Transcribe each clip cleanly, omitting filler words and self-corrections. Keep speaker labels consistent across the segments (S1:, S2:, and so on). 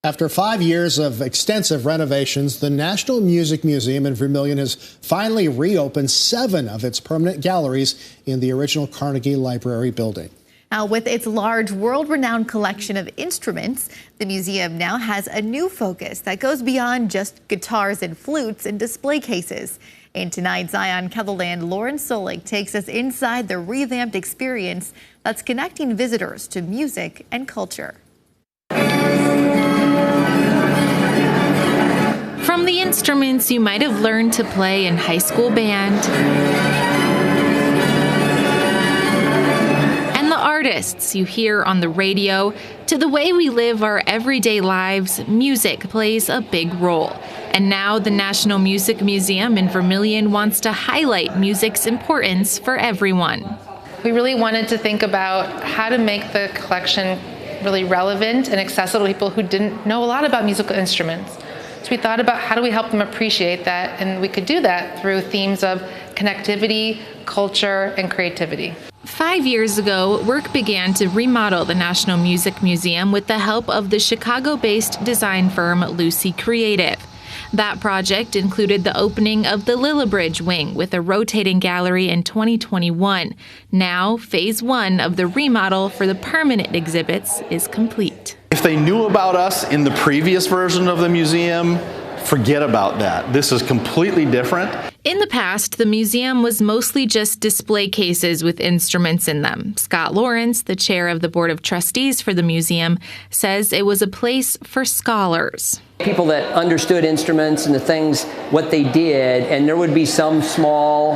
S1: After 5 years of extensive renovations, the National Music Museum in Vermilion has finally reopened 7 of its permanent galleries in the original Carnegie Library building.
S2: Now, with its large world-renowned collection of instruments, the museum now has a new focus that goes beyond just guitars and flutes in display cases. In tonight's Eye on KELOLAND, Lauren Solich takes us inside the revamped experience that's connecting visitors to music and culture.
S3: From the instruments you might have learned to play in high school band, and the artists you hear on the radio, to the way we live our everyday lives, music plays a big role. And now the National Music Museum in Vermilion wants to highlight music's importance for everyone.
S4: We really wanted to think about how to make the collection really relevant and accessible to people who didn't know a lot about musical instruments. So we thought about how do we help them appreciate that, and we could do that through themes of connectivity, culture, and creativity.
S3: 5 years ago, work began to remodel the National Music Museum with the help of the Chicago-based design firm Lucy Creative. That project included the opening of the Lillibridge wing with a rotating gallery in 2021. Now, phase 1 of the remodel for the permanent exhibits is complete.
S5: If they knew about us in the previous version of the museum, forget about that. This is completely different.
S3: In the past, the museum was mostly just display cases with instruments in them. Scott Lawrence, the chair of the Board of Trustees for the museum, says it was a place for scholars.
S6: People that understood instruments and the things, what they did, and there would be some small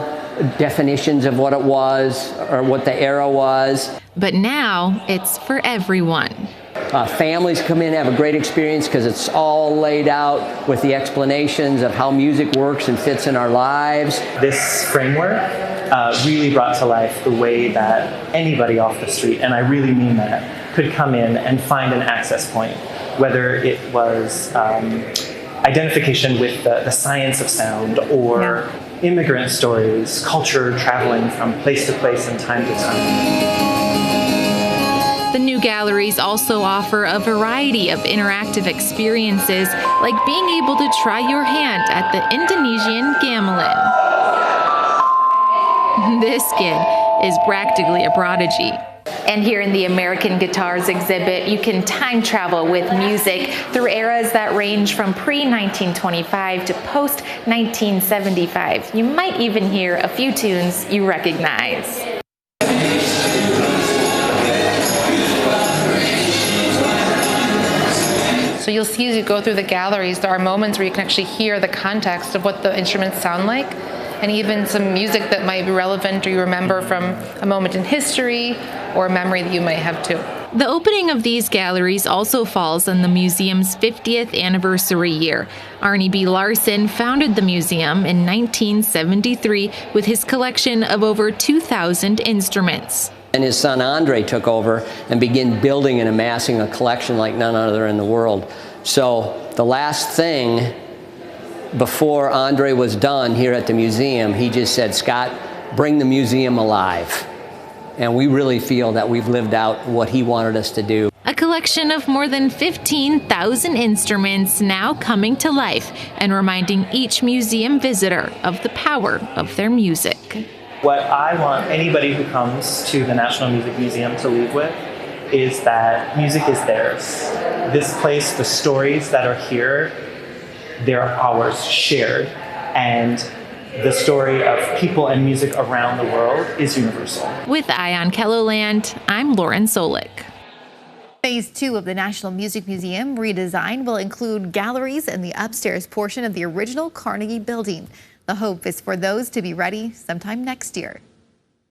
S6: definitions of what it was or what the era was.
S3: But now it's for everyone.
S6: Families come in and have a great experience because it's all laid out with the explanations of how music works and fits in our lives.
S7: This framework really brought to life the way that anybody off the street, and I really mean that, could come in and find an access point, whether it was identification with the science of sound or immigrant stories, culture traveling from place to place and time to time.
S3: The new galleries also offer a variety of interactive experiences, like being able to try your hand at the Indonesian gamelan. This kid is practically a prodigy. And here in the American Guitars exhibit, you can time travel with music through eras that range from pre-1925 to post-1975. You might even hear a few tunes you recognize.
S4: So you'll see as you go through the galleries, there are moments where you can actually hear the context of what the instruments sound like, and even some music that might be relevant or you remember from a moment in history or a memory that you might have too.
S3: The opening of these galleries also falls on the museum's 50th anniversary year. Arnie B. Larson founded the museum in 1973 with his collection of over 2,000 instruments.
S6: And his son Andre took over and began building and amassing a collection like none other in the world. So the last thing before Andre was done here at the museum, he just said, "Scott, bring the museum alive." And we really feel that we've lived out what he wanted us to do.
S3: A collection of more than 15,000 instruments now coming to life and reminding each museum visitor of the power of their music.
S7: What I want anybody who comes to the National Music Museum to leave with is that music is theirs. This place, the stories that are here, they're ours, shared. And the story of people and music around the world is universal.
S3: With Eye on KELOLAND, I'm Lauren Solich.
S2: Phase 2 of the National Music Museum redesign will include galleries in the upstairs portion of the original Carnegie building. The hope is for those to be ready sometime next year.